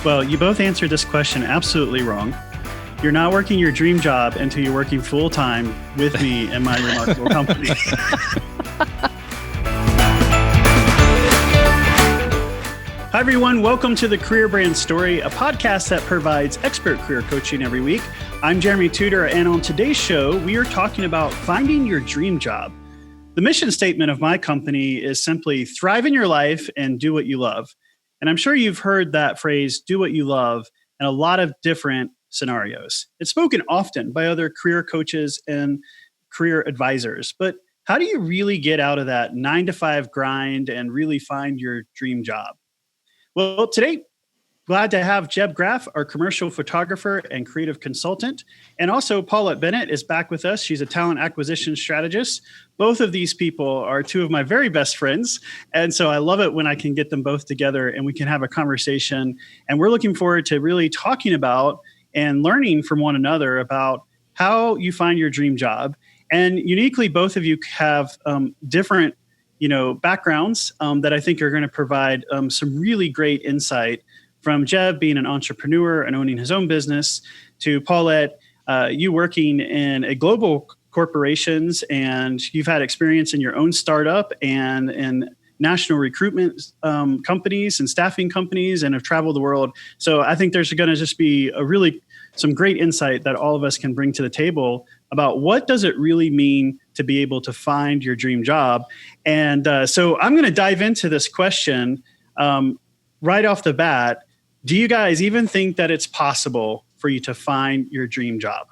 Well, you both answered this question absolutely wrong. You're not working your dream job until you're working full-time with me and my remarkable company. Hi, everyone. Welcome to the Career Brand Story, a podcast that provides expert career coaching every week. I'm Jeremy Tudor, and on today's show, we are talking about finding your dream job. The mission statement of my company is simply thrive in your life and do what you love. And I'm sure you've heard that phrase, do what you love, in a lot of different scenarios. It's spoken often by other career coaches and career advisors. But how do you really get out of that 9-to-5 grind and really find your dream job? Well, today, glad to have Jeb Graff, our commercial photographer and creative consultant. And also Paulette Bennett is back with us. She's a talent acquisition strategist. Both of these people are two of my very best friends. And so I love it when I can get them both together and we can have a conversation. And we're looking forward to really talking about and learning from one another about how you find your dream job. And uniquely, both of you have different backgrounds that I think are going to provide some really great insight, from Jeb being an entrepreneur and owning his own business to Paulette, you working in a global corporations, and you've had experience in your own startup and in national recruitment companies and staffing companies and have traveled the world. So I think there's going to just be some great insight that all of us can bring to the table about what does it really mean to be able to find your dream job. And so I'm going to dive into this question right off the bat. Do you guys even think that it's possible for you to find your dream job?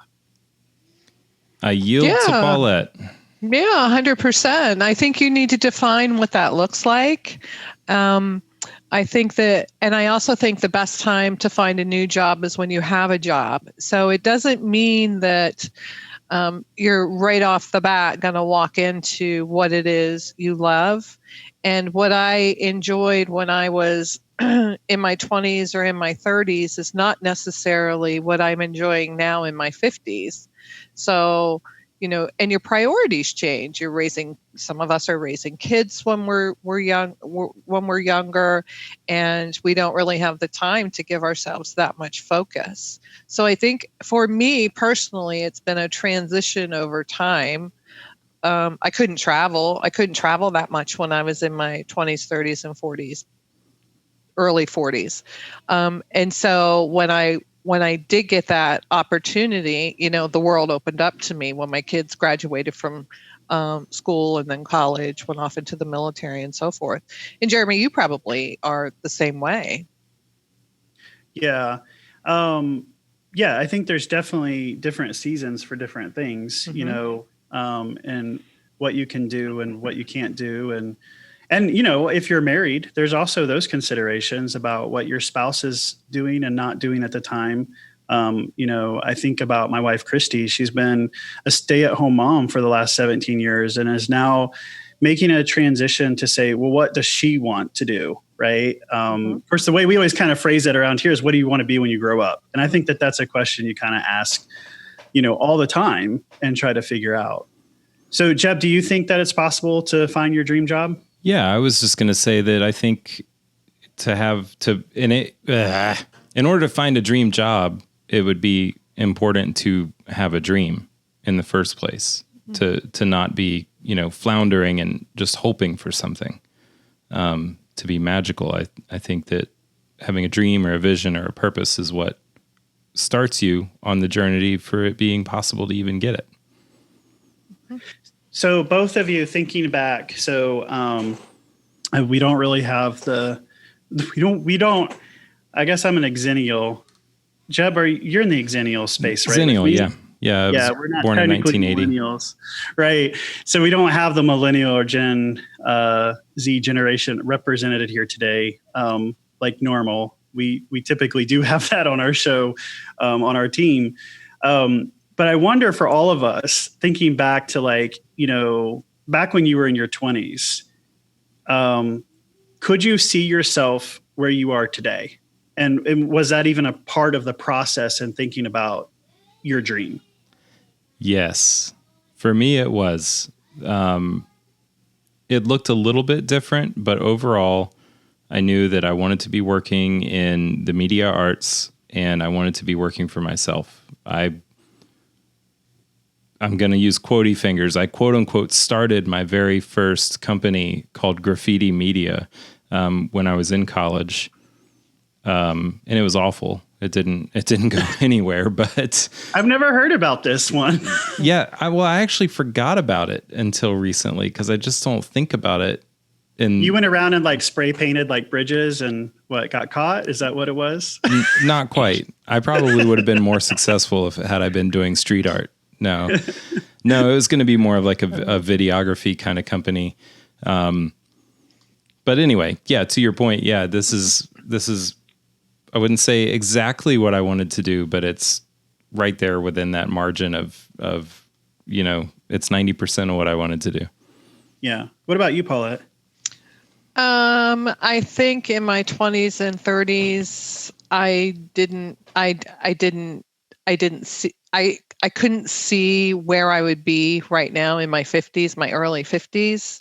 I yield to Paulette. Yeah, 100%. I think you need to define what that looks like. I think that, and I also think the best time to find a new job is when you have a job. So it doesn't mean that you're right off the bat going to walk into what it is you love. And what I enjoyed when I was in my 20s or in my 30s is not necessarily what I'm enjoying now in my 50s. So, and your priorities change. Some of us are raising kids when we're younger, and we don't really have the time to give ourselves that much focus. So I think for me personally, it's been a transition over time. I couldn't travel that much when I was in my 20s, 30s, and 40s, early 40s. And so when I did get that opportunity, the world opened up to me when my kids graduated from school and then college, went off into the military and so forth. And Jeremy, you probably are the same way. Yeah. I think there's definitely different seasons for different things, and what you can do and what you can't do. And if you're married, there's also those considerations about what your spouse is doing and not doing at the time. I think about my wife, Christy. She's been a stay-at-home mom for the last 17 years and is now making a transition to say, well, what does she want to do? Right. Of course, the way we always kind of phrase it around here is, what do you want to be when you grow up? And I think that that's a question you kind of ask, all the time and try to figure out. So, Jeb, do you think that it's possible to find your dream job? Yeah, I was just going to say that I think in order to find a dream job, it would be important to have a dream in the first place, to not be, floundering and just hoping for something to be magical. I think that having a dream or a vision or a purpose is what starts you on the journey for it being possible to even get it. So both of you thinking back, we don't really have I guess I'm an exennial. Jeb, you're in the exennial space, right? Exennial, yeah. We're not born in technically 1980. Millennials, right? So we don't have the millennial or Gen Z generation represented here today, like normal. We typically do have that on our show, on our team. But I wonder, for all of us, thinking back to back when you were in your 20s, could you see yourself where you are today? And was that even a part of the process in thinking about your dream? Yes. For me, it was. It looked a little bit different, but overall, I knew that I wanted to be working in the media arts, and I wanted to be working for myself. I'm going to use quotey fingers. I quote unquote started my very first company called Graffiti Media when I was in college, and it was awful. It didn't go anywhere. But I've never heard about this one. yeah, I actually forgot about it until recently because I just don't think about it. And you went around and like spray painted like bridges and what, got caught? Is that what it was? Not quite. I probably would have been more successful had I been doing street art. No, it was going to be more of like a videography kind of company. But anyway, yeah, to your point, yeah, this is, I wouldn't say exactly what I wanted to do, but it's right there within that margin of, it's 90% of what I wanted to do. Yeah. What about you, Paulette? I think in my 20s and 30s, I couldn't see where I would be right now in my 50s, my early 50s.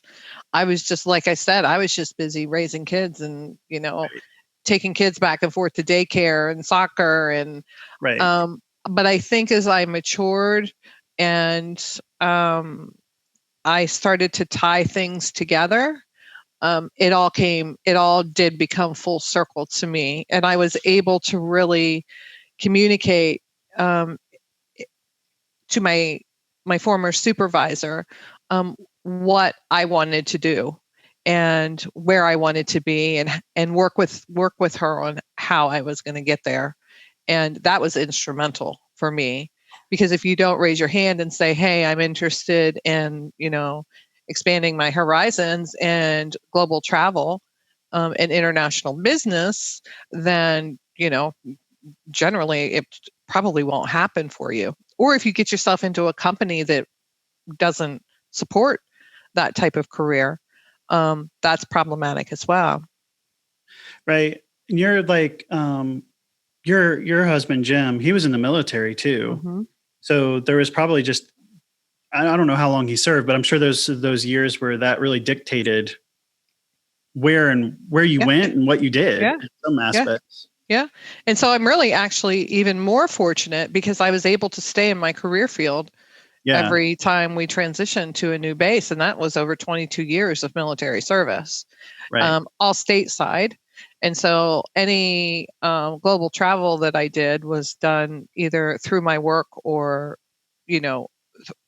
I was just, like I said, I was just busy raising kids and, taking kids back and forth to daycare and soccer. And, right. But I think as I matured and, I started to tie things together, it all did become full circle to me. And I was able to really communicate, to my former supervisor, what I wanted to do and where I wanted to be, and work with her on how I was going to get there. And that was instrumental for me, because if you don't raise your hand and say, hey, I'm interested in, expanding my horizons and global travel, and international business, then, generally it probably won't happen for you. Or if you get yourself into a company that doesn't support that type of career, that's problematic as well. Right. And you're like, your husband, Jim, he was in the military too. Mm-hmm. So there was probably just, I don't know how long he served, but I'm sure those years where that really dictated where you went and what you did in some aspects. Yeah. And so I'm really actually even more fortunate because I was able to stay in my career field every time we transitioned to a new base. And that was over 22 years of military service, right. All stateside. And so any global travel that I did was done either through my work or,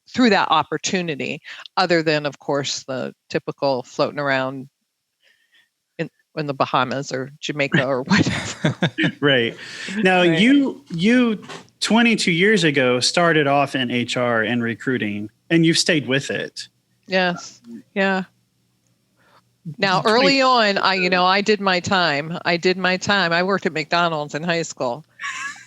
through that opportunity, other than, of course, the typical floating around in the Bahamas or Jamaica or whatever. Right. Now, right. you 22 years ago started off in HR and recruiting, and you've stayed with it. Yes. Yeah. Now, early on, I did my time. I worked at McDonald's in high school.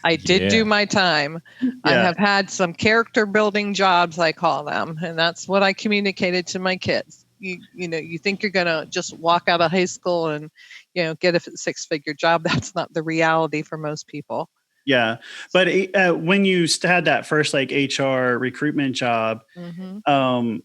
I did do my time. Yeah. I have had some character building jobs, I call them, and that's what I communicated to my kids. You think you're going to just walk out of high school and, get a 6-figure job. That's not the reality for most people. Yeah. But when you had that first like HR recruitment job, mm-hmm.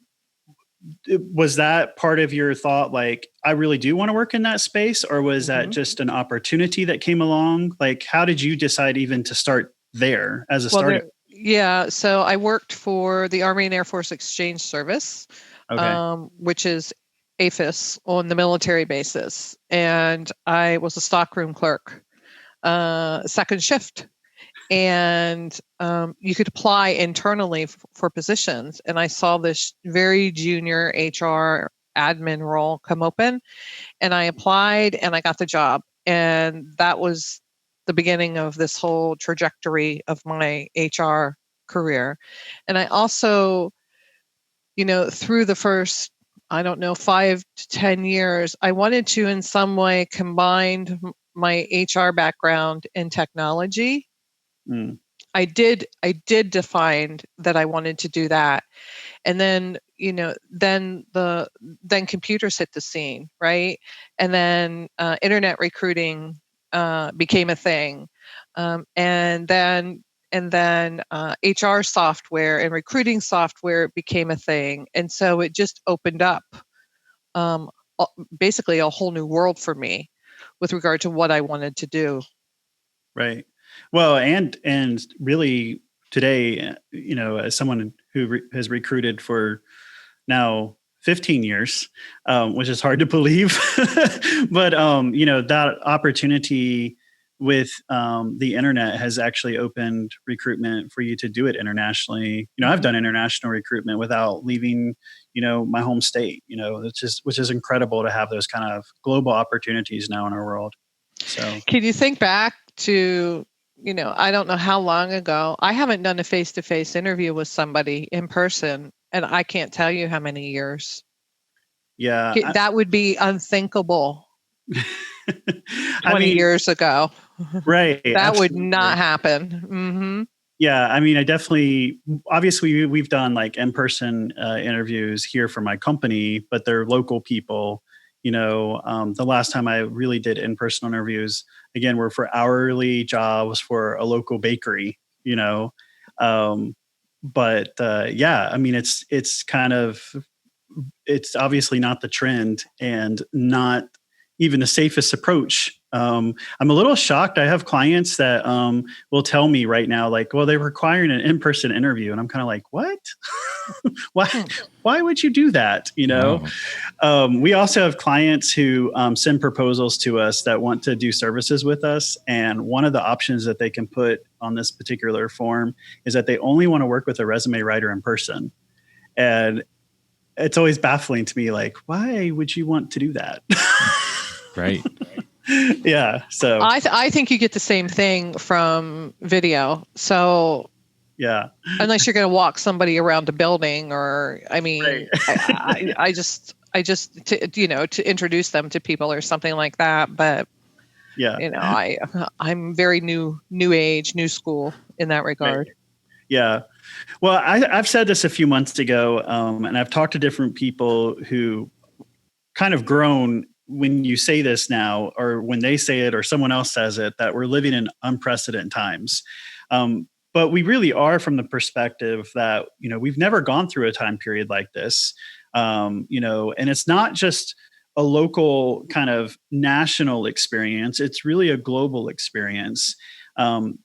Was that part of your thought? Like, I really do want to work in that space, or was mm-hmm. that just an opportunity that came along? Like, how did you decide even to start there as a startup? Yeah. So I worked for the Army and Air Force Exchange Service. Okay. Which is AFIS on the military basis. And I was a stockroom clerk, second shift. And you could apply internally for positions. And I saw this very junior HR admin role come open. And I applied and I got the job. And that was the beginning of this whole trajectory of my HR career. And I also, through the first, 5 to 10 years, I wanted to in some way combine my HR background and technology. Mm. I did define that I wanted to do that. And then, then computers hit the scene, right? And then internet recruiting became a thing. And then HR software and recruiting software became a thing. And so it just opened up basically a whole new world for me. with regard to what I wanted to do. Right. Well, and really today, as someone who has recruited for now 15 years, which is hard to believe, but that opportunity with the internet has actually opened recruitment for you to do it internationally. I've done international recruitment without leaving, my home state. Which is incredible to have those kind of global opportunities now in our world. So, can you think back to, I don't know how long ago, I haven't done a face-to-face interview with somebody in person, and I can't tell you how many years. Yeah. That would be unthinkable 20 years ago. Right. That absolutely. would not happen. Mm-hmm. Yeah. Obviously we've done like in-person interviews here for my company, but they're local people. The last time I really did in-person interviews, again, were for hourly jobs for a local bakery, it's obviously not the trend and not even the safest approach. I'm a little shocked. I have clients that will tell me right now, like, well, they're requiring an in-person interview. And I'm kind of like, what? Why would you do that? We also have clients who send proposals to us that want to do services with us. And one of the options that they can put on this particular form is that they only want to work with a resume writer in person. And it's always baffling to me, like, why would you want to do that? Right. Yeah. So I think you get the same thing from video. So yeah, unless you're going to walk somebody around a building, or right. I just to introduce them to people or something like that. But yeah, I'm very new age, new school in that regard. Right. Yeah. Well, I've said this a few months ago, and I've talked to different people who kind of groan when you say this now, or when they say it, or someone else says it, that we're living in unprecedented times. But we really are, from the perspective that, we've never gone through a time period like this, and it's not just a local kind of national experience. It's really a global experience. And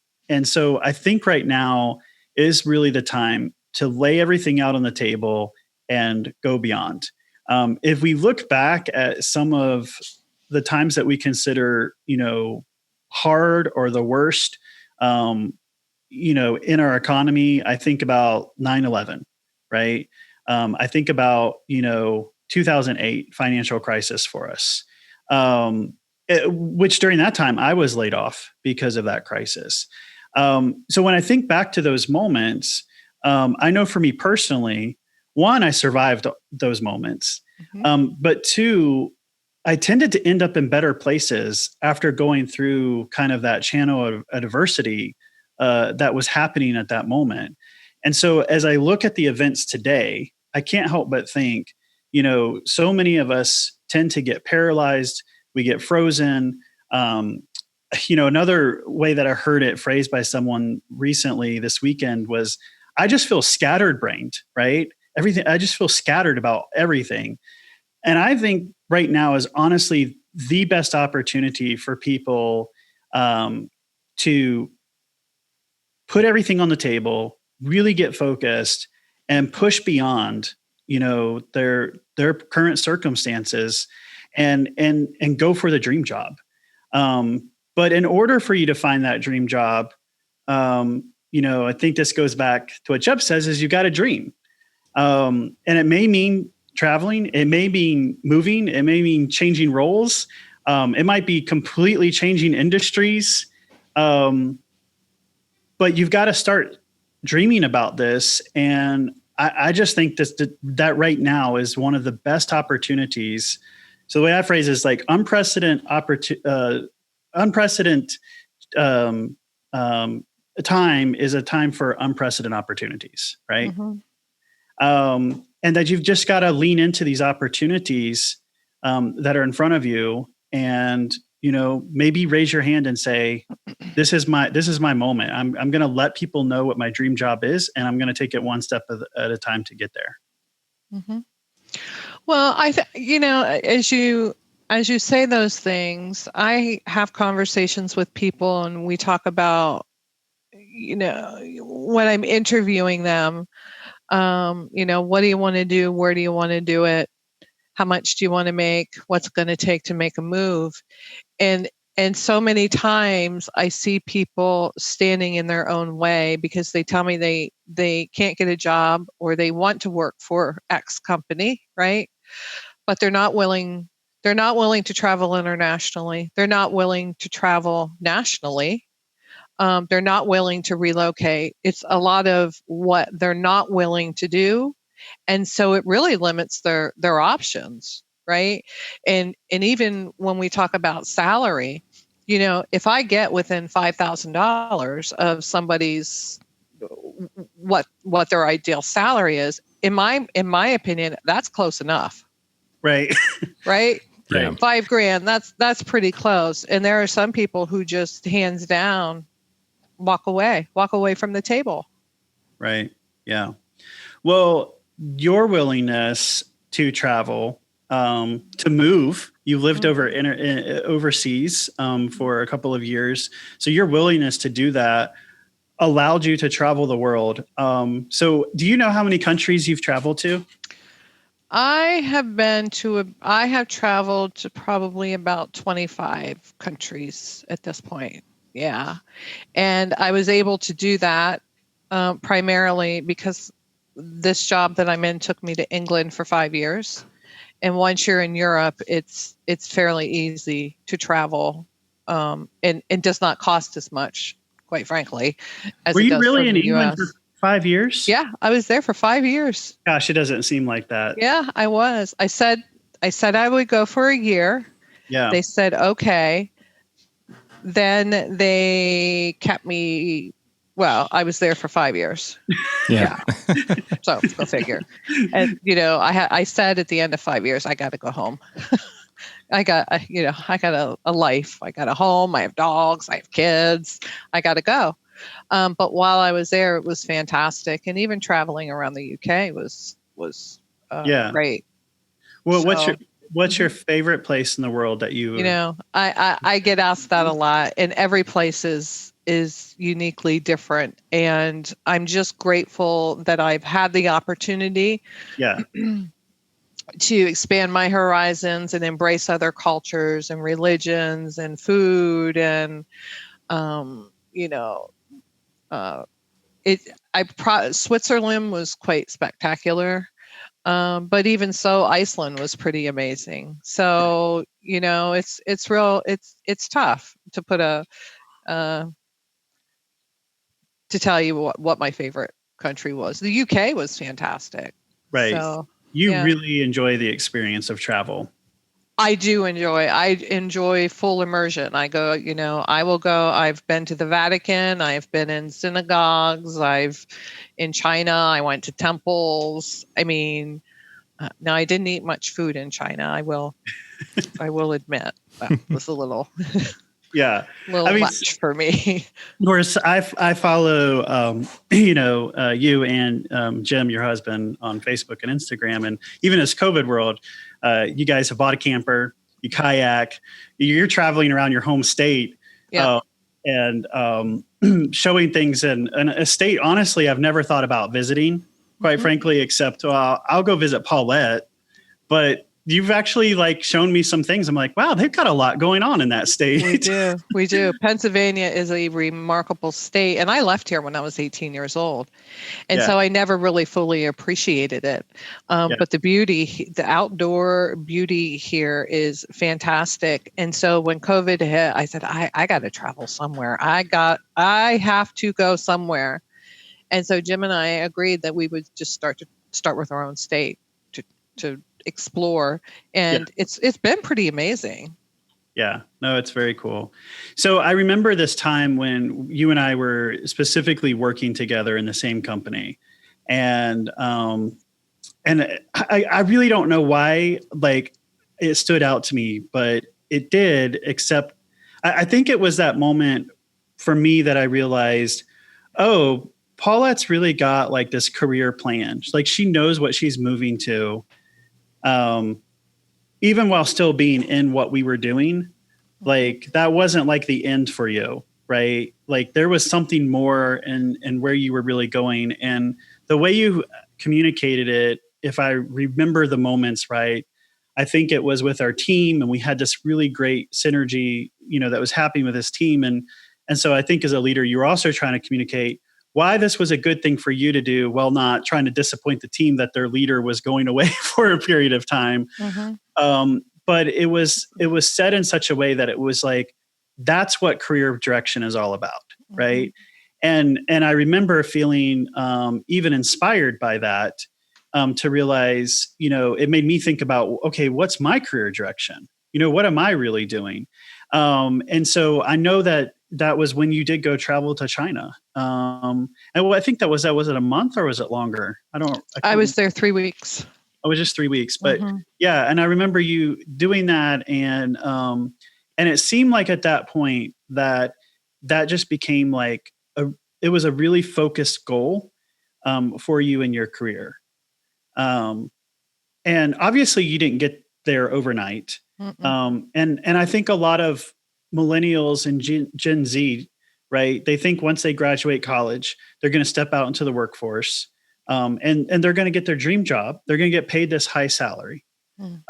so I think right now is really the time to lay everything out on the table and go beyond. If we look back at some of the times that we consider, hard or the worst, in our economy, I think about 9/11, right? I think about, 2008 financial crisis for us, which during that time I was laid off because of that crisis. So when I think back to those moments, I know for me personally, one, I survived those moments. Mm-hmm. But two, I tended to end up in better places after going through kind of that channel of adversity that was happening at that moment. And so as I look at the events today, I can't help but think, so many of us tend to get paralyzed. We get frozen. Another way that I heard it phrased by someone recently this weekend was, I just feel scattered brained, right? I just feel scattered about everything. And I think right now is honestly the best opportunity for people to put everything on the table, really get focused, and push beyond, their current circumstances, and go for the dream job. But in order for you to find that dream job, I think this goes back to what Jeb says, is you got to dream. And it may mean traveling. It may mean moving. It may mean changing roles. It might be completely changing industries. But you've got to start dreaming about this. And I just think that right now is one of the best opportunities. So the way I phrase it is like unprecedented time is a time for unprecedented opportunities, right? Mm-hmm. And that you've just got to lean into these opportunities that are in front of you, and maybe raise your hand and say, "This is my moment. I'm going to let people know what my dream job is, and I'm going to take it one step at a time to get there." Mm-hmm. Well, as you As you say those things, I have conversations with people and we talk about, when I'm interviewing them, what do you want to do? Where do you want to do it? How much do you want to make? What's it going to take to make a move? And and so many times I see people standing in their own way because they tell me they can't get a job or they want to work for X company, right? But they're not willing to travel internationally. They're not willing to travel nationally. They're not willing to relocate. It's a lot of what they're not willing to do, and so it really limits their options, right? And even when we talk about salary, if I get within $5,000 of somebody's what their ideal salary is, in my opinion, that's close enough, Right. right? Yeah. $5,000, that's pretty close. And there are some people who just hands down walk away from the table. Right. Yeah. Well, your willingness to travel, to move, you lived overseas for a couple of years. So your willingness to do that allowed you to travel the world. So do you know how many countries you've traveled to? I have traveled to probably about 25 countries at this point. Yeah. And I was able to do that primarily because this job that I'm in took me to England for 5 years. And once you're in Europe, it's fairly easy to travel, and does not cost as much, quite frankly, as Were it you does really from in the England US. for 5 years? Yeah, I was there for 5 years. Gosh, it doesn't seem like that. Yeah, I was. I said I would go for a year. Yeah. They said okay. Then they kept me. Well, I was there for 5 years. Yeah. So go figure. And I said at the end of 5 years, I got to go home. I got a life. I got a home. I have dogs. I have kids. I got to go. But while I was there, it was fantastic, and even traveling around the UK was Yeah. great. Well, So, what's your favorite place in the world that you? I get asked that a lot, and every place is uniquely different, and I'm just grateful that I've had the opportunity Yeah. to expand my horizons and embrace other cultures and religions and food and you know Switzerland was quite spectacular, but even so, Iceland was pretty amazing. So it's tough to put to tell you what my favorite country was. The UK was fantastic. Right. So You yeah. really enjoy the experience of travel. I enjoy full immersion. I will go. I've been to the Vatican. I've been in synagogues. In China, I went to temples. I mean, now I didn't eat much food in China. I will admit that was a little Yeah. much for me. Of course, I follow, you and Jim, your husband, on Facebook and Instagram. And even as COVID world, you guys have bought a camper, you kayak, you're traveling around your home state, Yeah. and showing things in a state, honestly, I've never thought about visiting, quite frankly, except I'll go visit Paulette. But you've actually shown me some things. I'm like, wow, they've got a lot going on in that state. We do. Pennsylvania is a remarkable state. And I left here when I was 18 years old. And so I never really fully appreciated it. But the outdoor beauty here is fantastic. And so when COVID hit, I said, I got to travel somewhere. I have to go somewhere. And so Jim and I agreed that we would just start with our own state to explore, and it's been pretty amazing. Yeah, no, it's very cool. So I remember this time when you and I were specifically working together in the same company, and I really don't know why it stood out to me, but it did. Except I think it was that moment for me that I realized, oh, Paulette's really got this career plan. She knows what she's moving to. even while still being in what we were doing, like that wasn't like the end for you, right? Like there was something more and where you were really going. And the way you communicated it, if I remember the moments right, I think it was with our team, and we had this really great synergy, that was happening with this team. And so I think as a leader, you were also trying to communicate why this was a good thing for you to do, while not trying to disappoint the team that their leader was going away for a period of time. But it was said in such a way that it was like, that's what career direction is all about, right? And I remember feeling even inspired by that, to realize, it made me think about, okay, what's my career direction? What am I really doing? And so I know that was when you did go travel to China. And I think was it a month or was it longer? I was there 3 weeks. I was just 3 weeks, but yeah. And I remember you doing that. And it seemed like at that point that just became like it was a really focused goal for you in your career. And obviously you didn't get there overnight. And I think a lot of millennials and Gen Z, right? They think once they graduate college, they're going to step out into the workforce, and they're going to get their dream job. They're going to get paid this high salary. And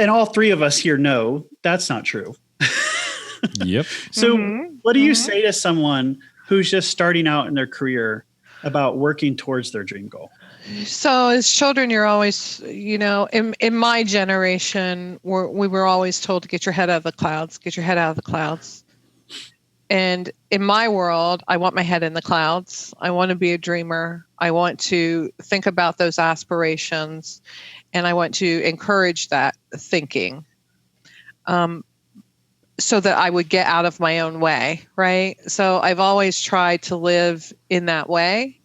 all three of us here know that's not true. Yep. So what do you say to someone who's just starting out in their career about working towards their dream goal? So as children, you're always, in my generation, we were always told to get your head out of the clouds, get your head out of the clouds. And in my world, I want my head in the clouds. I want to be a dreamer. I want to think about those aspirations, and I want to encourage that thinking, so that I would get out of my own way, right? So I've always tried to live in that way.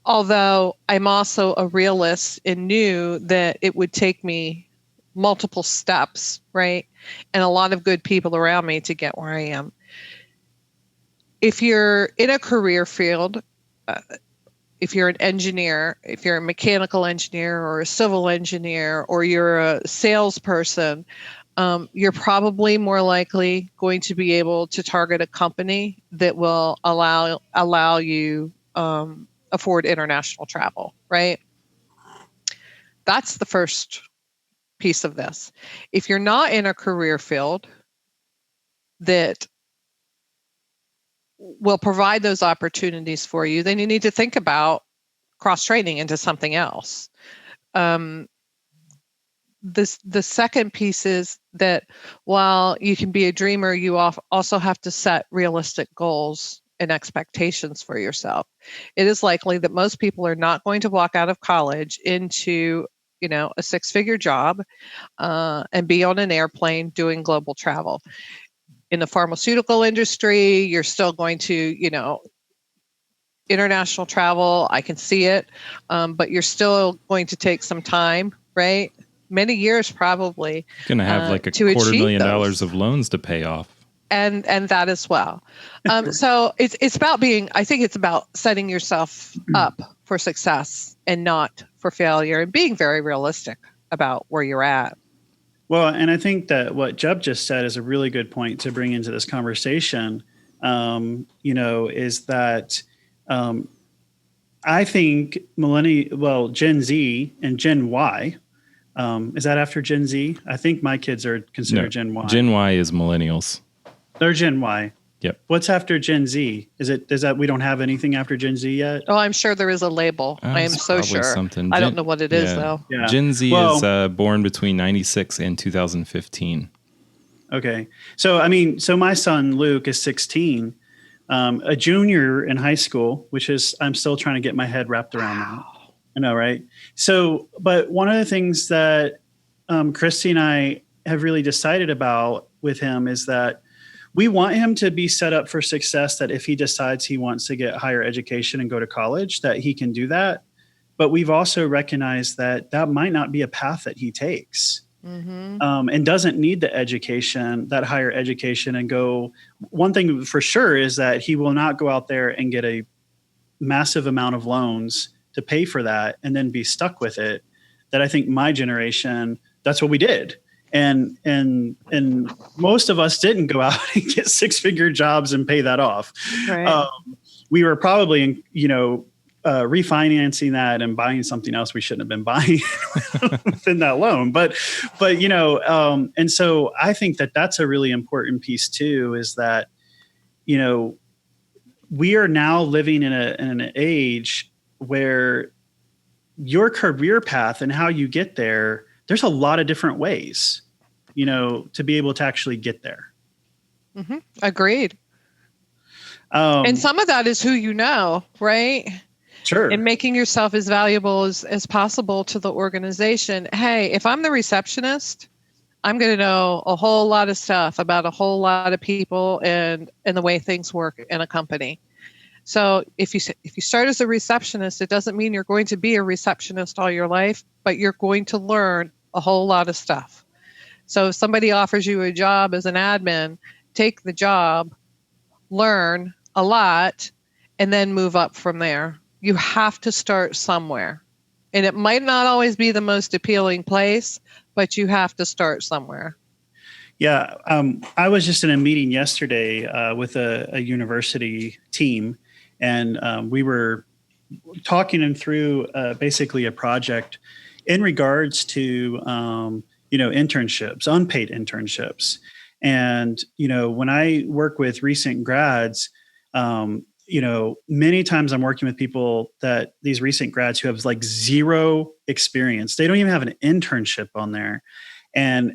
Although I'm also a realist and knew that it would take me multiple steps, right? And a lot of good people around me to get where I am. If you're in a career field, if you're an engineer, if you're a mechanical engineer or a civil engineer, or you're a salesperson, you're probably more likely going to be able to target a company that will allow you afford international travel, right? That's the first piece of this. If you're not in a career field that will provide those opportunities for you, then you need to think about cross-training into something else. The second piece is that while you can be a dreamer, you also have to set realistic goals and expectations for yourself. It is likely that most people are not going to walk out of college into, a six-figure job and be on an airplane doing global travel. In the pharmaceutical industry, you're still going to, international travel. I can see it, but you're still going to take some time, right? Many years probably. Going to have like $250,000 of loans to pay off. And that as well. So it's about I think it's about setting yourself up for success and not for failure, and being very realistic about where you're at. Well, and I think that what Jeb just said is a really good point to bring into this conversation, is that I think Gen Z and Gen Y, is that after Gen Z? I think my kids are considered Gen Y. Gen Y is millennials. They're Gen Y. Yep. What's after Gen Z? Is that we don't have anything after Gen Z yet? Oh, I'm sure there is a label. I am so sure. I don't know what it is though. Yeah. Gen Z is born between 96 and 2015. Okay. So my son Luke is 16, a junior in high school, which is, I'm still trying to get my head wrapped around that. I know, right? So, but one of the things that Christy and I have really decided about with him is that we want him to be set up for success, that if he decides he wants to get higher education and go to college, that he can do that. But we've also recognized that might not be a path that he takes, and doesn't need the education, that higher education, and go. One thing for sure is that he will not go out there and get a massive amount of loans to pay for that and then be stuck with it, that I think my generation, that's what we did. And most of us didn't go out and get 6-figure jobs and pay that off. Right. We were probably, refinancing that and buying something else we shouldn't have been buying within that loan. But and so I think that that's a really important piece too, is that, we are now living in an age where your career path and how you get there, there's a lot of different ways, to be able to actually get there. Mm-hmm. Agreed. And some of that is who you know, right? Sure. And making yourself as valuable as possible to the organization. Hey, if I'm the receptionist, I'm going to know a whole lot of stuff about a whole lot of people and the way things work in a company. So if you start as a receptionist, it doesn't mean you're going to be a receptionist all your life, but you're going to learn a whole lot of stuff. So if somebody offers you a job as an admin, take the job, learn a lot, and then move up from there. You have to start somewhere. And it might not always be the most appealing place, but you have to start somewhere. Yeah. I was just in a meeting yesterday with a university team, and we were talking them through basically a project in regards to, internships, unpaid internships. And, when I work with recent grads, many times I'm working with people that these recent grads who have like zero experience. They don't even have an internship on there. And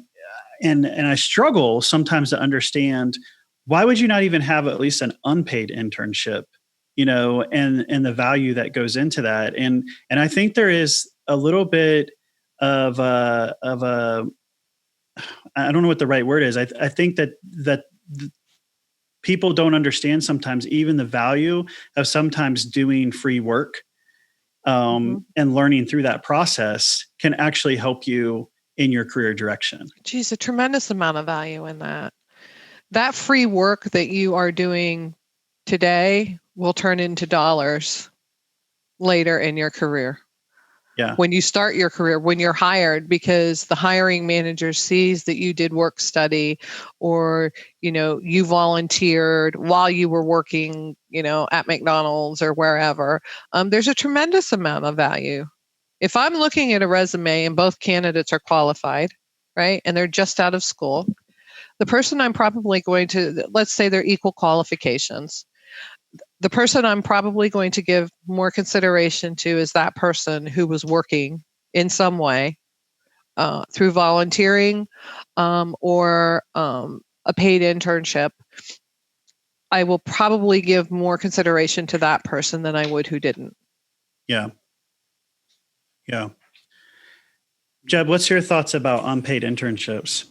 I struggle sometimes to understand, why would you not even have at least an unpaid internship, and the value that goes into that. And I think there is a little bit of a I don't know what the right word is. I think that people don't understand sometimes even the value of sometimes doing free work, and learning through that process can actually help you in your career direction. Geez, a tremendous amount of value in that. That free work that you are doing today will turn into dollars later in your career. Yeah. When you start your career, when you're hired, because the hiring manager sees that you did work study, or, you volunteered while you were working, at McDonald's or wherever, there's a tremendous amount of value. If I'm looking at a resume and both candidates are qualified, right, and they're just out of school, the person I'm probably going to, let's say they're equal qualifications, the person I'm probably going to give more consideration to is that person who was working in some way through volunteering or a paid internship. I will probably give more consideration to that person than I would who didn't. Yeah. Yeah. Jeb, what's your thoughts about unpaid internships?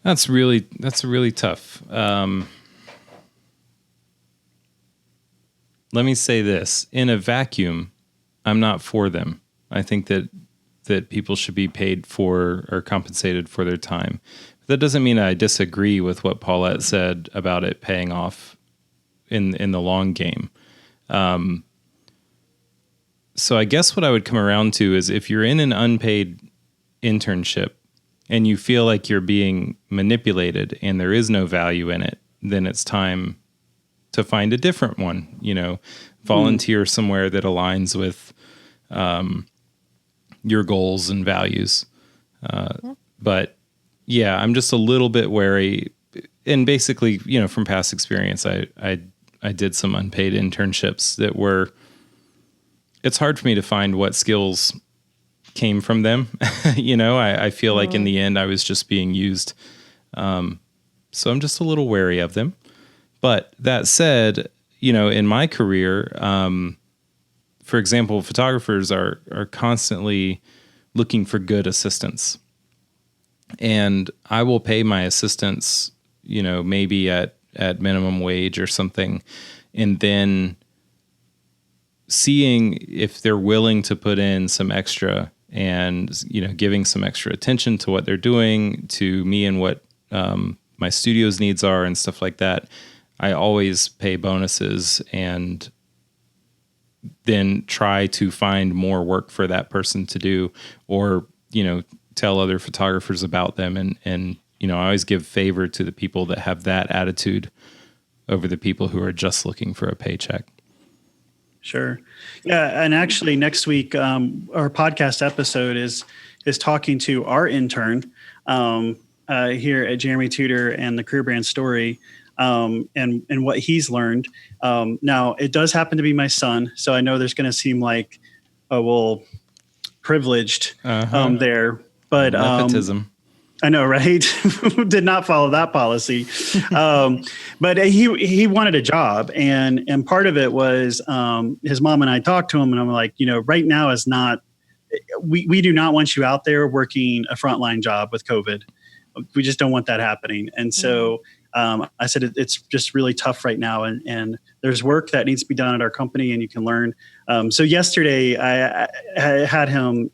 That's really tough. Let me say this. In a vacuum, I'm not for them. I think that people should be paid for or compensated for their time. But that doesn't mean I disagree with what Paulette said about it paying off in the long game. So I guess what I would come around to is, if you're in an unpaid internship and you feel like you're being manipulated and there is no value in it, then it's time to find a different one, volunteer somewhere that aligns with your goals and values. But yeah, I'm just a little bit wary. And basically, from past experience, I did some unpaid internships that were, it's hard for me to find what skills came from them. I feel like in the end I was just being used. So I'm just a little wary of them. But that said, in my career, for example, photographers are constantly looking for good assistants. And I will pay my assistants, maybe at minimum wage or something, and then seeing if they're willing to put in some extra and, giving some extra attention to what they're doing, to me and what my studio's needs are and stuff like that. I always pay bonuses and then try to find more work for that person to do, or, tell other photographers about them. And, I always give favor to the people that have that attitude over the people who are just looking for a paycheck. Sure. Yeah. And actually next week, our podcast episode is talking to our intern here at Jeremy Tudor and the Career Brand Story, and what he's learned. Now, it does happen to be my son, so I know there's going to seem like, privileged there. But nepotism. I know, right? Did not follow that policy. But he wanted a job, and part of it was his mom and I talked to him, and I'm like, right now is not. We do not want you out there working a frontline job with COVID. We just don't want that happening. And so I said, it's just really tough right now. And there's work that needs to be done at our company, and you can learn. So yesterday I had him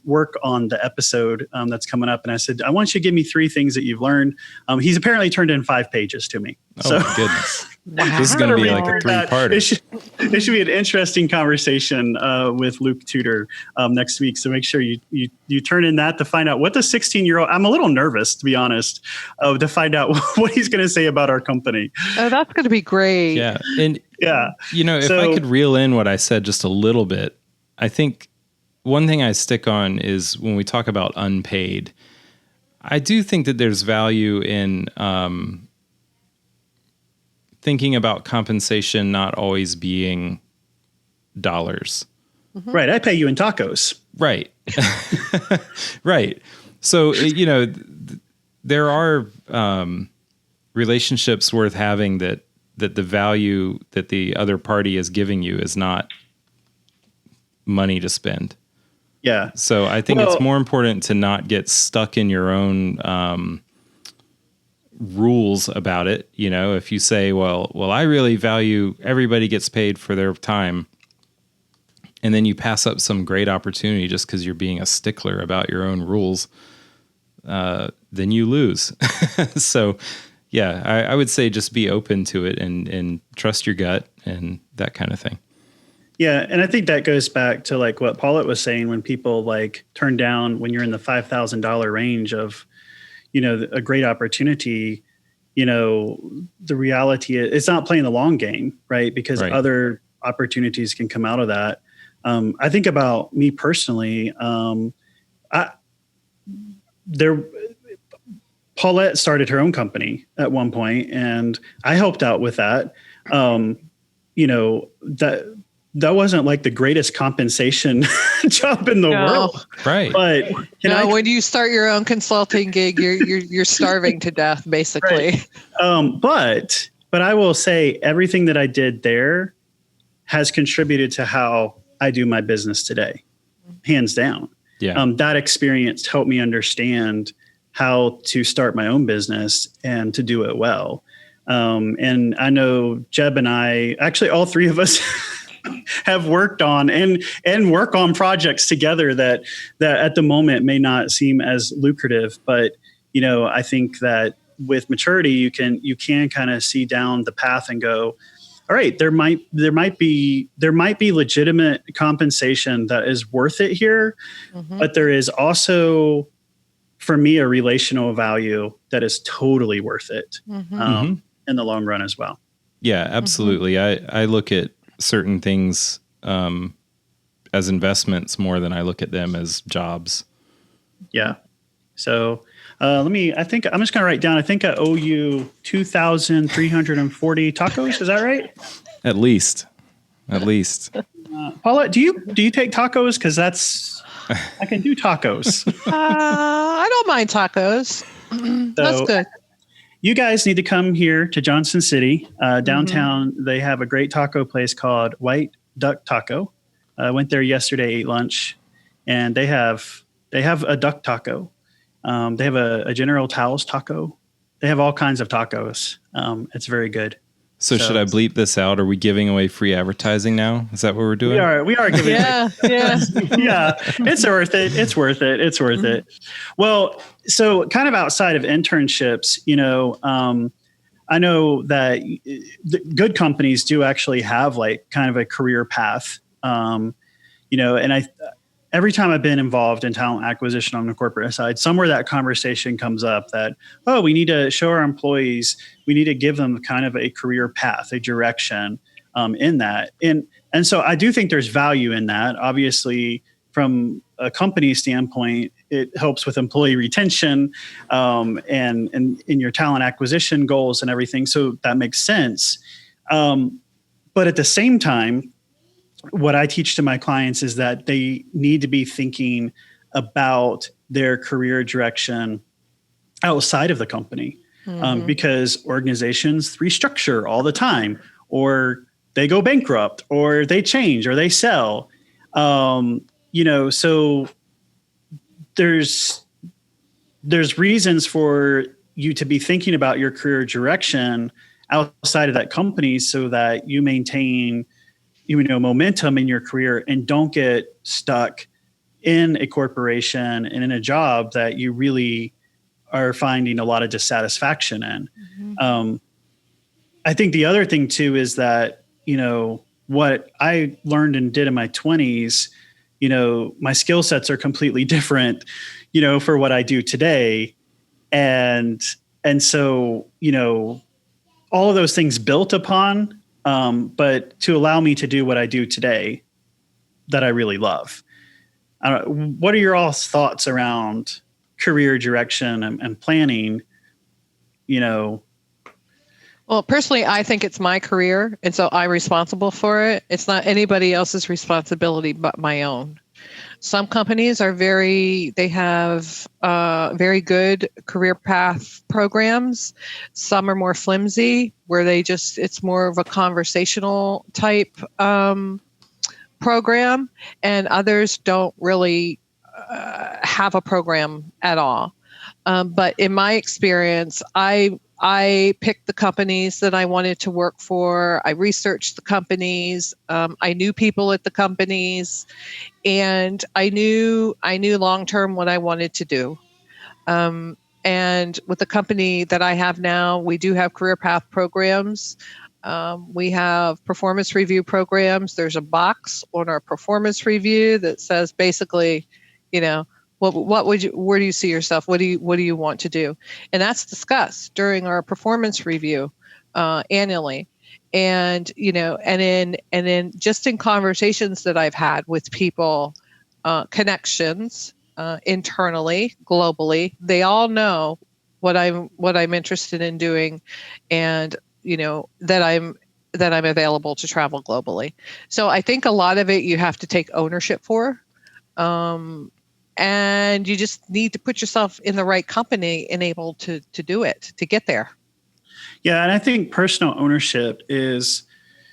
work on the episode that's coming up. And I said, I want you to give me 3 things that you've learned. He's apparently turned in 5 pages to me. Oh, my goodness. This is going to be like a 3-parter. It should be an interesting conversation with Luke Tudor next week. So make sure you turn in that to find out what the 16-year-old. I'm a little nervous, to be honest, to find out what he's going to say about our company. Oh, that's going to be great. Yeah. And, if I could reel in what I said just a little bit, I think one thing I stick on is when we talk about unpaid, I do think that there's value in thinking about compensation not always being dollars. Mm-hmm. Right. I pay you in tacos. Right. Right. So, there are relationships worth having that the value that the other party is giving you is not money to spend. Yeah. So I think it's more important to not get stuck in your own rules about it. If you say, well, I really value everybody gets paid for their time, and then you pass up some great opportunity just because you're being a stickler about your own rules, then you lose. So, yeah, I would say just be open to it and trust your gut and that kind of thing. Yeah. And I think that goes back to like what Paulette was saying, when people like turn down when you're in the $5,000 range of, a great opportunity, the reality is it's not playing the long game, right? Because other opportunities can come out of that. I think about me personally, Paulette started her own company at one point, and I helped out with that. That wasn't like the greatest compensation job in the world, right? But when you start your own consulting gig, you're starving to death, basically. Right. But I will say everything that I did there has contributed to how I do my business today, hands down. Yeah. That experience helped me understand how to start my own business and to do it well. And I know Jeb and I, actually all 3 of us have worked on and work on projects together that at the moment may not seem as lucrative, but I think that with maturity you can kind of see down the path and go, all right, there might be legitimate compensation that is worth it here, but there is also, for me, a relational value that is totally worth it in the long run as well. Yeah, absolutely. I look at certain things as investments more than I look at them as jobs. Yeah. So I think I'm just going to write down, I think I owe you 2,340 tacos. Is that right? At least. Paulette, do you take tacos? Cause I can do tacos. I don't mind tacos. That's good. You guys need to come here to Johnson City, downtown. They have a great taco place called White Duck Taco. I went there yesterday, ate lunch, and they have a duck taco. They have a General Tso's taco. They have all kinds of tacos. It's very good. So should I bleep this out? Are we giving away free advertising now? Is that what we're doing? We are giving. Yeah. Yeah. It's worth it. Well, so kind of outside of internships, I know that the good companies do actually have like kind of a career path And every time I've been involved in talent acquisition on the corporate side, somewhere that conversation comes up that, oh, we need to show our employees, we need to give them kind of a career path, a direction in that. And so I do think there's value in that. Obviously, from a company standpoint, it helps with employee retention and in your talent acquisition goals and everything. So that makes sense. But at the same time, what I teach to my clients is that they need to be thinking about their career direction outside of the company, because organizations restructure all the time, or they go bankrupt, or they change, or they sell. So there's reasons for you to be thinking about your career direction outside of that company so that you maintain momentum in your career and don't get stuck in a corporation and in a job that you really are finding a lot of dissatisfaction in. I think the other thing too is that, what I learned and did in my 20s, my skill sets are completely different, for what I do today. And so, all of those things built upon, but to allow me to do what I do today that I really love. What are your all's thoughts around career direction and planning? Well, personally, I think it's my career, and so I'm responsible for it. It's not anybody else's responsibility but my own. Some companies are they have very good career path programs. Some are more flimsy, where it's more of a conversational type program, and others don't really have a program at all. But in my experience, I picked the companies that I wanted to work for. I researched the companies. I knew people at the companies, and I knew long-term what I wanted to do. And with the company that I have now, we do have career path programs. We have performance review programs. There's a box on our performance review that says basically, where do you see yourself? What do you want to do? And that's discussed during our performance review annually. And, and then just in conversations that I've had with people, connections internally, globally, they all know what I'm interested in doing, and, that I'm available to travel globally. So I think a lot of it you have to take ownership for. And you just need to put yourself in the right company and able to do it, to get there. Yeah, and I think personal ownership is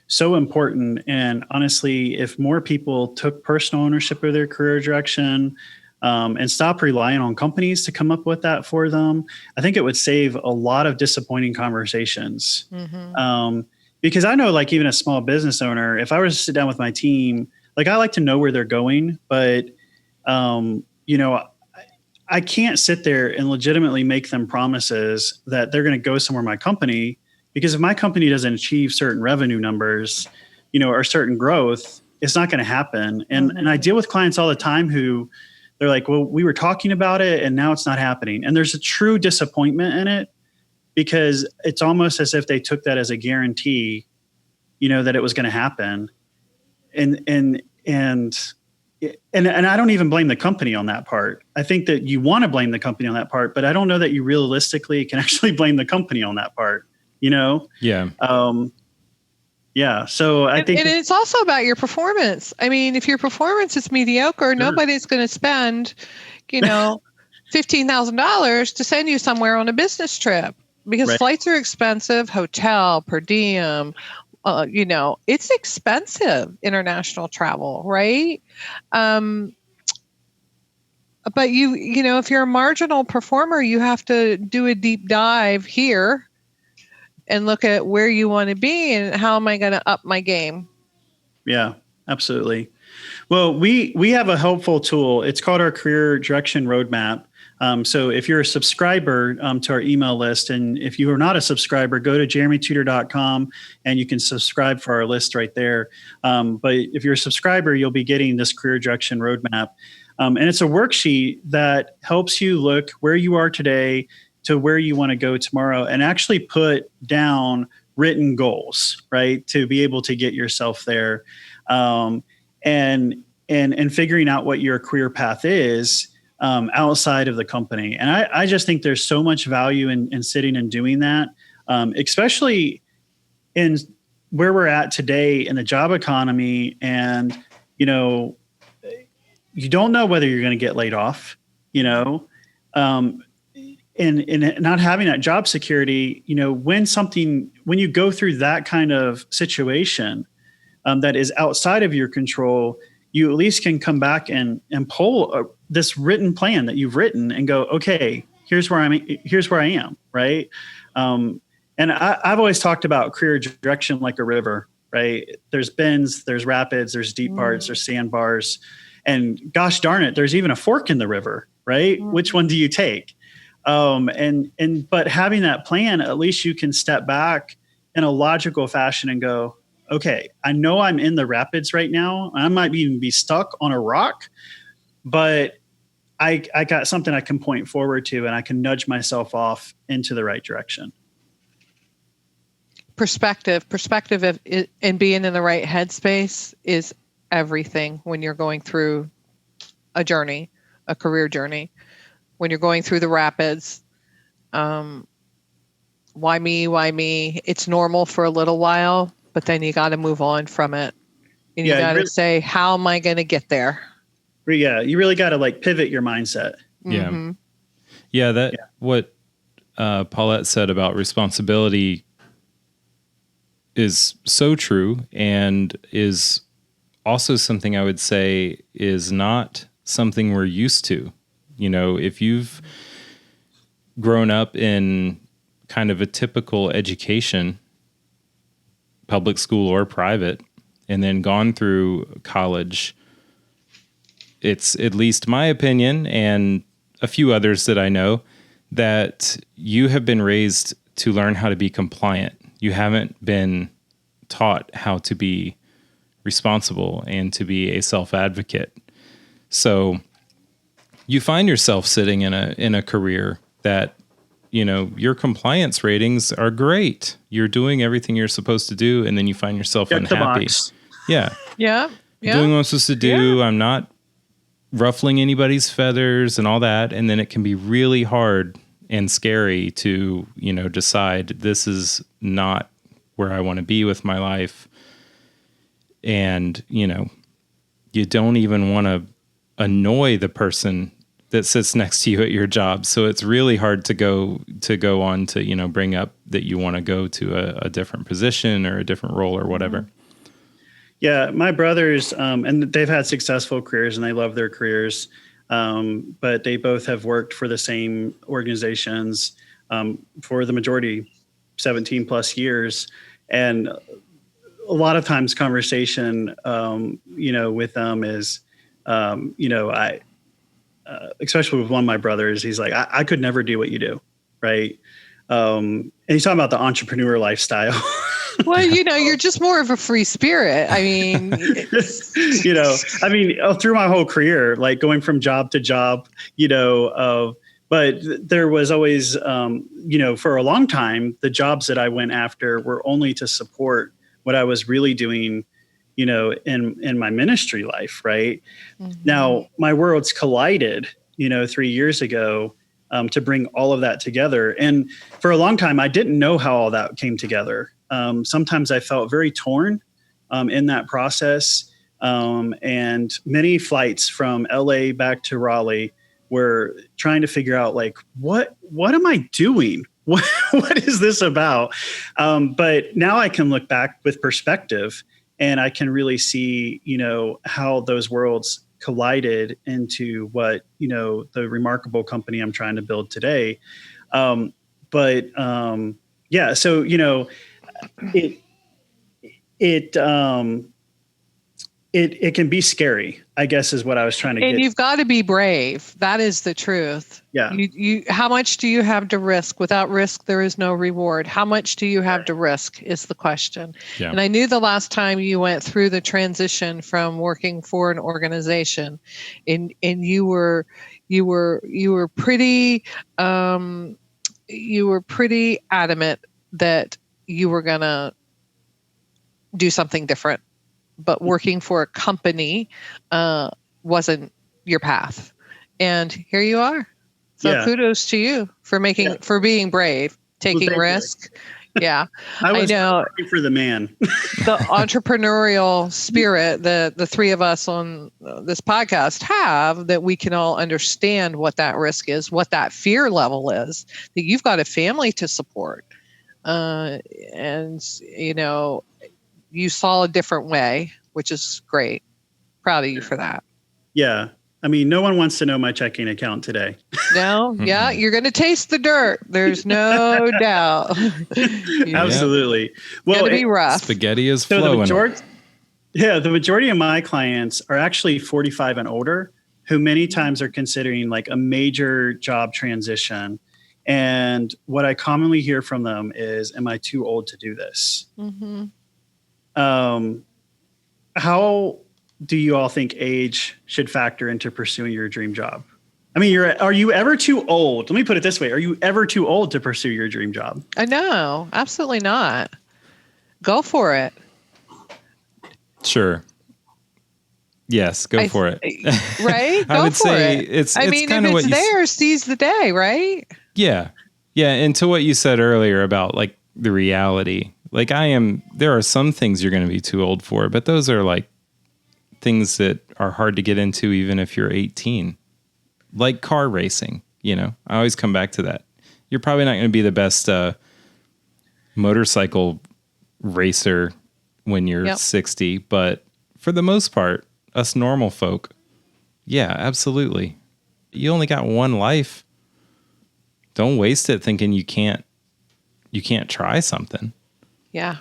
so important. And honestly, if more people took personal ownership of their career direction and stop relying on companies to come up with that for them, I think it would save a lot of disappointing conversations. Because I know, like, even a small business owner, if I were to sit down with my team, like, I like to know where they're going, but I can't sit there and legitimately make them promises that they're going to go somewhere in my company, because if my company doesn't achieve certain revenue numbers, or certain growth, it's not going to happen. And I deal with clients all the time who they're like, well, we were talking about it and now it's not happening. And there's a true disappointment in it, because it's almost as if they took that as a guarantee, that it was going to happen. And I don't even blame the company on that part. I think that you want to blame the company on that part, but I don't know that you realistically can actually blame the company on that part, Yeah. So I think. And it's also about your performance. I mean, if your performance is mediocre, sure, nobody's going to spend, $15,000 to send you somewhere on a business trip, because right, flights are expensive, hotel, per diem, it's expensive, international travel, right? But if you're a marginal performer, you have to do a deep dive here and look at where you want to be and how am I going to up my game? Yeah, absolutely. Well, we have a helpful tool. It's called our Career Direction Roadmap. So if you're a subscriber to our email list, and if you are not a subscriber, go to jeremytudor.com and you can subscribe for our list right there. But if you're a subscriber, you'll be getting this career direction roadmap. And it's a worksheet that helps you look where you are today to where you want to go tomorrow, and actually put down written goals, right? To be able to get yourself there. And figuring out what your career path is outside of the company. And I just think there's so much value in sitting and doing that, especially in where we're at today in the job economy. And, you don't know whether you're going to get laid off, and not having that job security, when you go through that kind of situation that is outside of your control, you at least can come back and pull this written plan that you've written and go, okay, here's where I am. Right. And I've always talked about career direction like a river, right? There's bends, there's rapids, there's deep parts, there's sandbars, and gosh darn it, there's even a fork in the river, right? Which one do you take? But having that plan, at least you can step back in a logical fashion and go, okay, I know I'm in the rapids right now. I might even be stuck on a rock, but I got something I can point forward to, and I can nudge myself off into the right direction. Perspective and being in the right headspace is everything when you're going through a career journey, when you're going through the rapids. Why me? It's normal for a little while, but then you got to move on from it. And you got to say, how am I going to get there? Yeah. You really got to pivot your mindset. Yeah. Mm-hmm. Yeah. What Paulette said about responsibility is so true, and is also something I would say is not something we're used to. If you've grown up in kind of a typical education, public school or private, and then gone through college, it's at least my opinion and a few others that I know that you have been raised to learn how to be compliant. You haven't been taught how to be responsible and to be a self-advocate. So you find yourself sitting in a career that, your compliance ratings are great. You're doing everything you're supposed to do, and then you find yourself unhappy. Yeah. Yeah. Doing what I'm supposed to do. Yeah. I'm not ruffling anybody's feathers and all that. And then it can be really hard and scary to, decide this is not where I want to be with my life. And, you don't even want to annoy the person that sits next to you at your job. So it's really hard to go on to, bring up that you want to go to a different position or a different role or whatever. Yeah. My brothers, and they've had successful careers and they love their careers. But they both have worked for the same organizations, for the majority, 17 plus years. And a lot of times conversation, with them is, especially with one of my brothers, he's like, I could never do what you do. Right. And he's talking about the entrepreneur lifestyle. Well, you're just more of a free spirit. I mean, through my whole career, going from job to job, but there was always, for a long time, the jobs that I went after were only to support what I was really doing, in my ministry life. Right. Mm-hmm. Now my worlds collided, 3 years ago, to bring all of that together. And for a long time, I didn't know how all that came together. Sometimes I felt very torn in that process. And many flights from LA back to Raleigh were trying to figure out what am I doing? What is this about? But now I can look back with perspective and I can really see, how those worlds collided into what, the remarkable company I'm trying to build today. So, it can be scary, I guess, is what I was trying to get. And you've got to be brave. That is the truth. Yeah. You how much do you have to risk? Without risk, there is no reward. How much do you have to risk is the question. Yeah. And I knew the last time you went through the transition from working for an organization, and you were pretty adamant that you were gonna do something different. But working for a company wasn't your path, and here you are. So kudos to you for for being brave, taking risk. Yeah, I know. Working for the man. The entrepreneurial spirit that the three of us on this podcast have, that we can all understand what that risk is, what that fear level is. That you've got a family to support, and you saw a different way, which is great. Proud of you for that. Yeah. I mean, no one wants to know my checking account today. No? Yeah. You're going to taste the dirt. There's no doubt. Absolutely. Well, it's going to be rough. Spaghetti is flowing. The majority of my clients are actually 45 and older, who many times are considering like a major job transition. And what I commonly hear from them is, am I too old to do this? Mm-hmm. How do you all think age should factor into pursuing your dream job? I mean, are you ever too old? Let me put it this way. Are you ever too old to pursue your dream job? No, absolutely not. Go for it. Sure. Yes, go for it. Right? I would say it's kind of what you there, seize the day, right? Yeah. Yeah. And to what you said earlier about like the reality, like there are some things you're going to be too old for, but those are like things that are hard to get into even if you're 18. Like car racing, I always come back to that. You're probably not going to be the best motorcycle racer when you're 60, but for the most part, us normal folk, yeah, absolutely. You only got one life. Don't waste it thinking you can't try something. Yeah.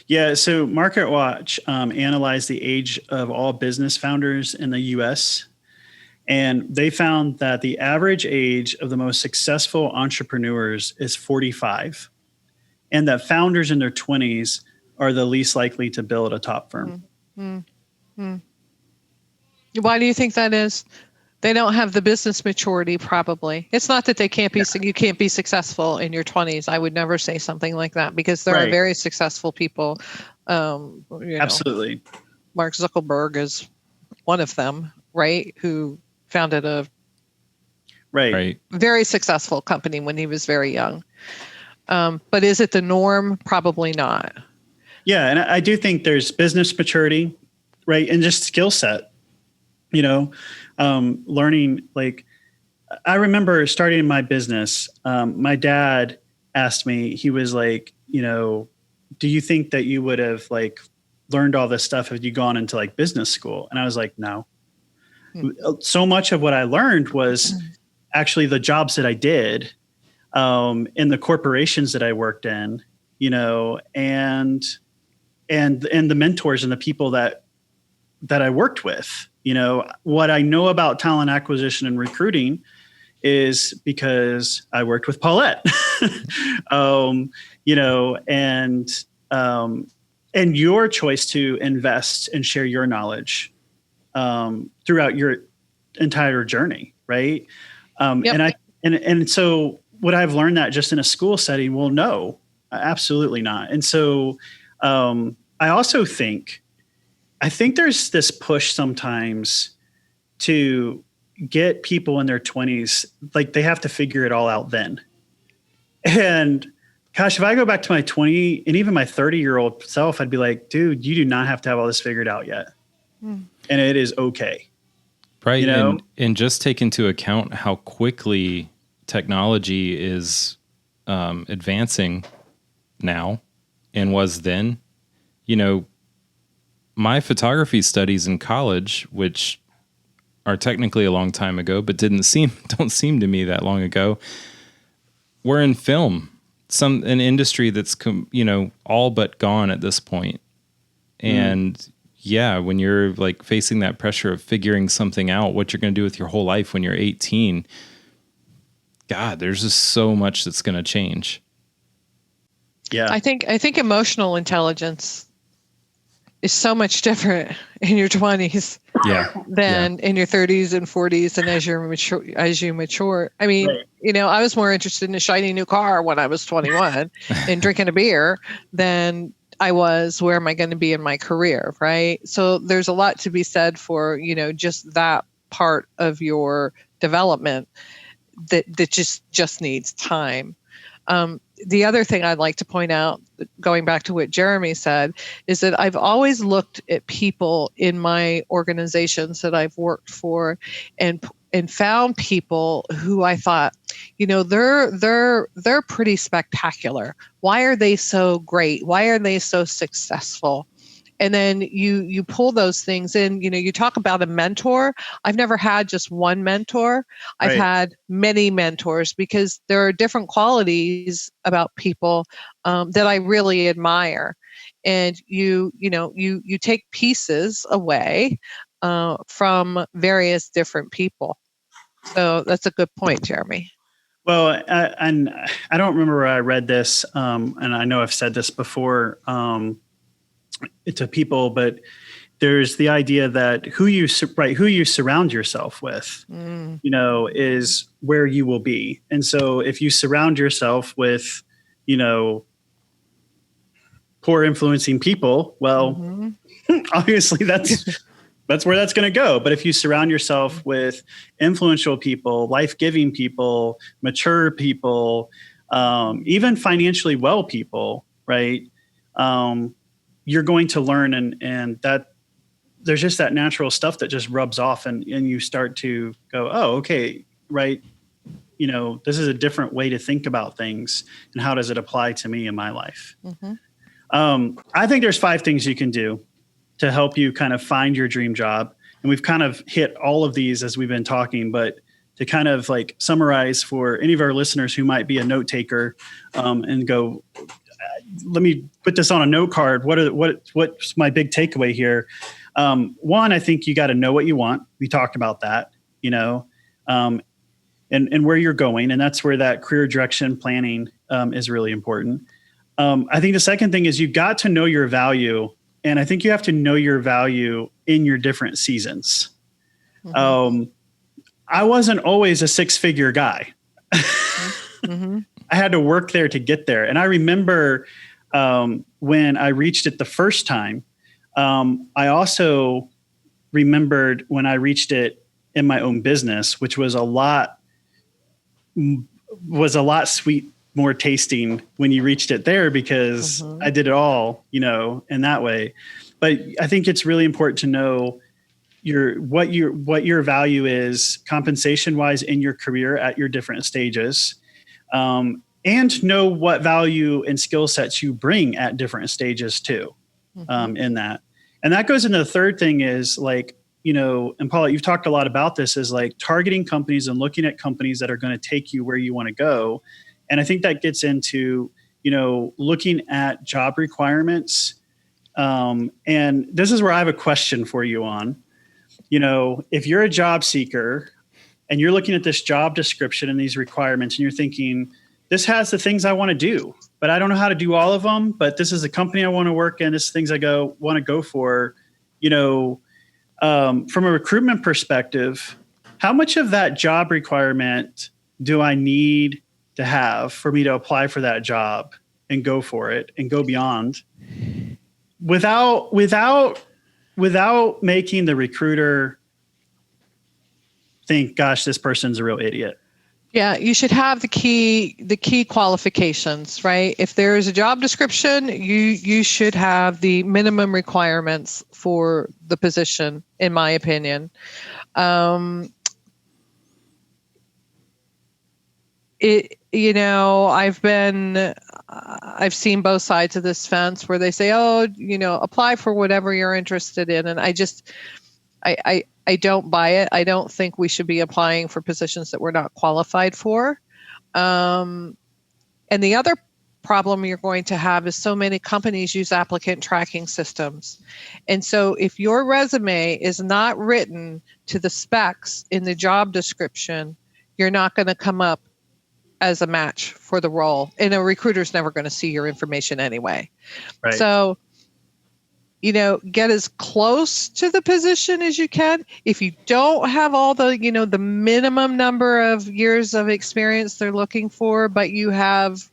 Yeah. So MarketWatch analyzed the age of all business founders in the U.S., and they found that the average age of the most successful entrepreneurs is 45, and that founders in their 20s are the least likely to build a top firm. Mm-hmm. Why do you think that is? They don't have the business maturity, probably. It's not that they can't be. You can't be successful in your 20s. I would never say something like that, because there are very successful people. Absolutely. Mark Zuckerberg is one of them, right? Who founded a very successful company when he was very young. But is it the norm? Probably not. Yeah, and I do think there's business maturity, right, and just skill set. Learning, like, I remember starting in my business. My dad asked me, he was like, do you think that you would have like learned all this stuff if you gone into like business school? And I was like, no. So much of what I learned was actually the jobs that I did, in the corporations that I worked in, and the mentors and the people that I worked with. What I know about talent acquisition and recruiting is because I worked with Paulette, and your choice to invest and share your knowledge throughout your entire journey, right? And so would I have learned that just in a school setting? Well, no, absolutely not. And so I also think there's this push sometimes to get people in their 20s, like they have to figure it all out then. And gosh, if I go back to my 20 and even my 30-year-old self, I'd be like, dude, you do not have to have all this figured out yet. And it is okay. Right. And just take into account how quickly technology is advancing now and was then. My photography studies in college, which are technically a long time ago, but don't seem to me that long ago, were in film, an industry that's all but gone at this point. And yeah, when you're like facing that pressure of figuring something out, what you're going to do with your whole life when you're 18, God, there's just so much that's going to change. Yeah. I think emotional intelligence is so much different in your 20s than in your 30s and 40s, and as you mature. I mean, right. I was more interested in a shiny new car when I was 21 and drinking a beer than I was, where am I going to be in my career, right? So there's a lot to be said for, just that part of your development that just needs time. The other thing I'd like to point out, going back to what Jeremy said, is that I've always looked at people in my organizations that I've worked for and found people who I thought, they're pretty spectacular. Why are they so great? Why are they so successful? And then you pull those things in, you talk about a mentor. I've never had just one mentor. I've had many mentors, because there are different qualities about people that I really admire. And you take pieces away from various different people. So that's a good point, Jeremy. Well, and I don't remember where I read this, and I know I've said this before, to people, but there's the idea that who you surround yourself with, is where you will be. And so if you surround yourself with, poor influencing people, well, obviously that's where that's going to go. But if you surround yourself with influential people, life-giving people, mature people, even financially well people, right? You're going to learn, and that there's just that natural stuff that just rubs off, and you start to go, oh, okay, right. This is a different way to think about things, and how does it apply to me in my life? I think there's 5 things you can do to help you kind of find your dream job. And we've kind of hit all of these as we've been talking, but to kind of like summarize for any of our listeners who might be a note taker, and go, let me put this on a note card. What's my big takeaway here? One, I think you got to know what you want. We talked about that, and where you're going. And that's where that career direction planning is really important. I think the second thing is you got to know your value. And I think you have to know your value in your different seasons. I wasn't always a 6-figure guy. I had to work there to get there. And I remember when I reached it the first time, I also remembered when I reached it in my own business, which was a lot sweet, more tasting when you reached it there, because I did it all, in that way. But I think it's really important to know what your value is compensation wise in your career at your different stages. And know what value and skill sets you bring at different stages too, in that. And that goes into the third thing is like, and Paula, you've talked a lot about this, is like targeting companies and looking at companies that are going to take you where you want to go. And I think that gets into, looking at job requirements. And this is where I have a question for you on, if you're a job seeker and you're looking at this job description and these requirements and you're thinking, this has the things I want to do, but I don't know how to do all of them, but this is a company I want to work in. This is things I want to go for, from a recruitment perspective, how much of that job requirement do I need to have for me to apply for that job and go for it and go beyond without making the recruiter think, gosh, this person's a real idiot? Yeah, you should have the key qualifications, right? If there is a job description, you should have the minimum requirements for the position, in my opinion. I've seen both sides of this fence where they say, oh, apply for whatever you're interested in. And I don't buy it. I don't think we should be applying for positions that we're not qualified for. And the other problem you're going to have is so many companies use applicant tracking systems. And so if your resume is not written to the specs in the job description, you're not going to come up as a match for the role. And a recruiter's never going to see your information anyway. Right. So, get as close to the position as you can. If you don't have all the, the minimum number of years of experience they're looking for, but you have,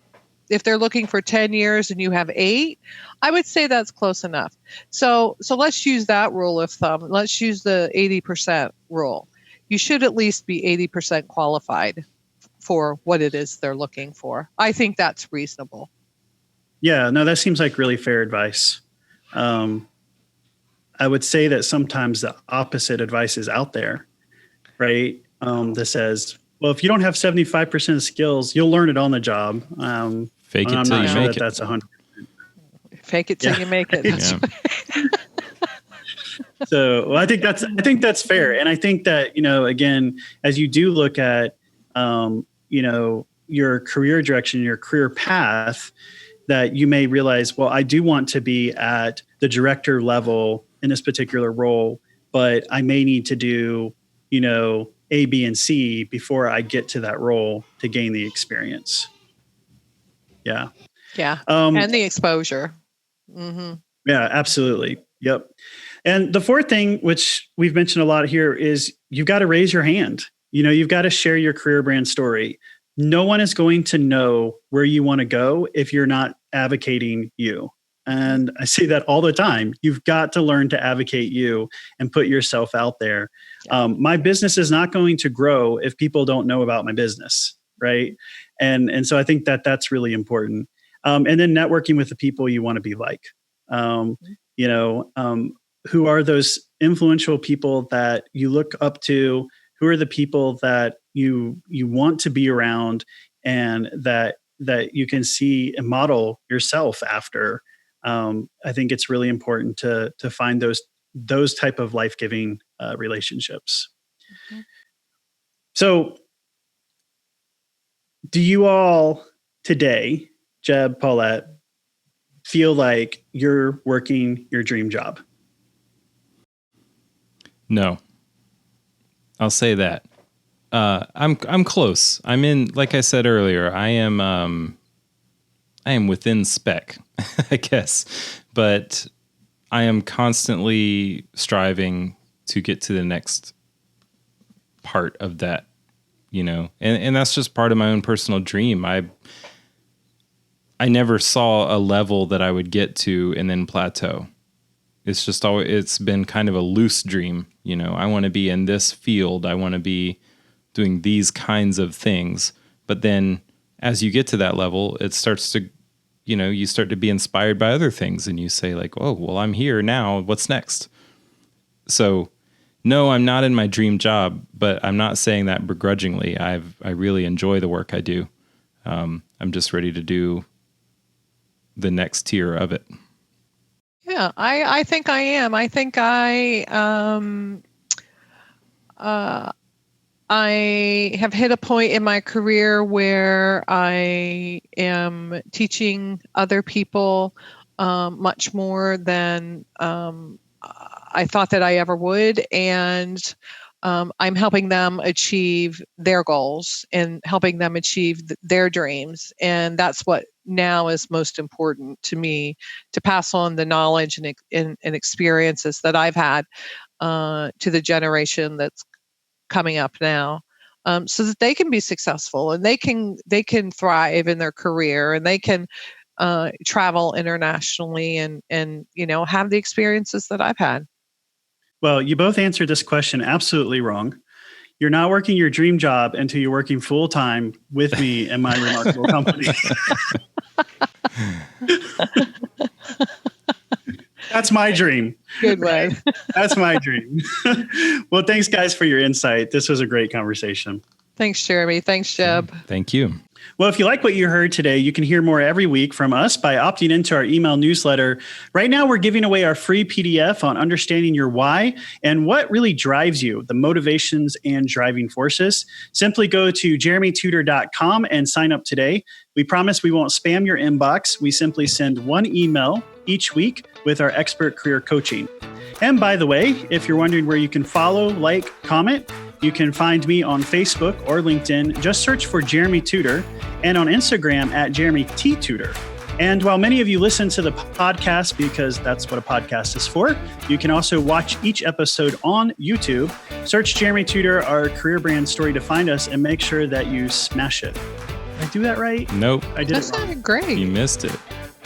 if they're looking for 10 years and you have 8, I would say that's close enough. So let's use that rule of thumb. Let's use the 80% rule. You should at least be 80% qualified for what it is they're looking for. I think that's reasonable. Yeah, no, that seems like really fair advice. I would say that sometimes the opposite advice is out there, right? That says, well, if you don't have 75% of skills, you'll learn it on the job. Fake it till you make it. That's 100%. Fake it till you make it. That's Yeah. So I think that's fair. And I think that, again, as you do look at, your career direction, your career path, that you may realize, well, I do want to be at the director level in this particular role, but I may need to do, A, B, and C before I get to that role to gain the experience. Yeah. Yeah. And the exposure. Mm-hmm. Yeah, absolutely. Yep. And the fourth thing, which we've mentioned a lot here, is you've got to raise your hand. You've got to share your career brand story. No one is going to know where you want to go if you're not advocating you. And I say that all the time. You've got to learn to advocate you and put yourself out there. My business is not going to grow if people don't know about my business, right? And so I think that that's really important. And then networking with the people you want to be like. Who are those influential people that you look up to? Who are the people that you want to be around, and that you can see and model yourself after? I think it's really important to find those type of life-giving relationships. Mm-hmm. So, do you all today, Jeb, Paulette, feel like you're working your dream job? No. I'll say that. I'm close. I'm in, like I said earlier, I am within spec, I guess, but I am constantly striving to get to the next part of that, and that's just part of my own personal dream. I never saw a level that I would get to and then plateau. It's just always, it's been kind of a loose dream. I want to be in this field. I want to be doing these kinds of things. But then as you get to that level, it starts to, you start to be inspired by other things, and you say like, oh, well, I'm here now. What's next? So no, I'm not in my dream job, but I'm not saying that begrudgingly. I really enjoy the work I do. I'm just ready to do the next tier of it. Yeah, I think I am. I think I have hit a point in my career where I am teaching other people much more than I thought that I ever would. And I'm helping them achieve their goals and helping them achieve their dreams. And that's what now is most important to me, to pass on the knowledge and experiences that I've had to the generation that's coming up now, so that they can be successful and they can thrive in their career, and they can travel internationally and have the experiences that I've had. Well, you both answered this question absolutely wrong. You're not working your dream job until you're working full time with me and my remarkable company. That's my dream. Good one. That's my dream. Well, thanks guys for your insight. This was a great conversation. Thanks, Jeremy. Thanks, Jeb. Thank you. Well, if you like what you heard today, you can hear more every week from us by opting into our email newsletter. Right now, we're giving away our free PDF on understanding your why and what really drives you, the motivations and driving forces. Simply go to jeremytudor.com and sign up today. We promise we won't spam your inbox. We simply send one email each week with our expert career coaching. And by the way, if you're wondering where you can follow, like, comment, you can find me on Facebook or LinkedIn. Just search for Jeremy Tudor, and on Instagram at Jeremy T. Tudor. And while many of you listen to the podcast because that's what a podcast is for, you can also watch each episode on YouTube. Search Jeremy Tudor, our career brand story, to find us and make sure that you smash it. Did I do that right? Nope. I did. That sounded great. You missed it.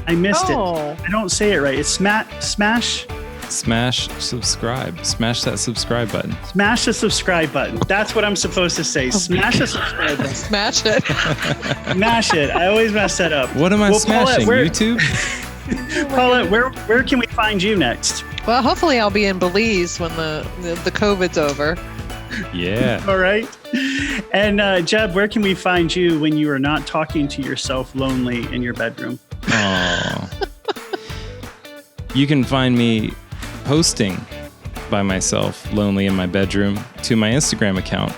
I missed it. I don't say it right. It's smash. Smash subscribe. Smash that subscribe button. Smash the subscribe button. That's what I'm supposed to say. Smash the subscribe button. Smash it. Smash it. I always mess that up. What am I smashing? Paulette, YouTube? Paulette, where can we find you next? Well, hopefully I'll be in Belize when the COVID's over. Yeah. All right. And Jeb, where can we find you when you are not talking to yourself lonely in your bedroom? Oh. You can find me posting by myself lonely in my bedroom to my Instagram account.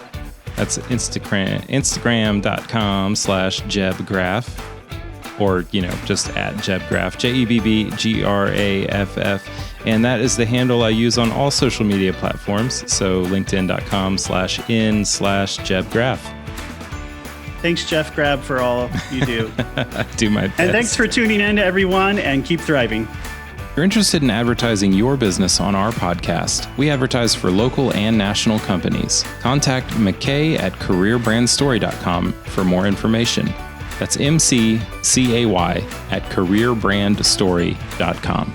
That's instagram.com/JebGraff, or, just at JebGraff, JebGraff. And that is the handle I use on all social media platforms. So linkedin.com/in/JebGraff. Thanks, Jeff Grab, for all you do. I do my best. And thanks for tuning in to everyone, and keep thriving. If you're interested in advertising your business on our podcast, we advertise for local and national companies. Contact McCay at careerbrandstory.com for more information. That's MCCAY at careerbrandstory.com.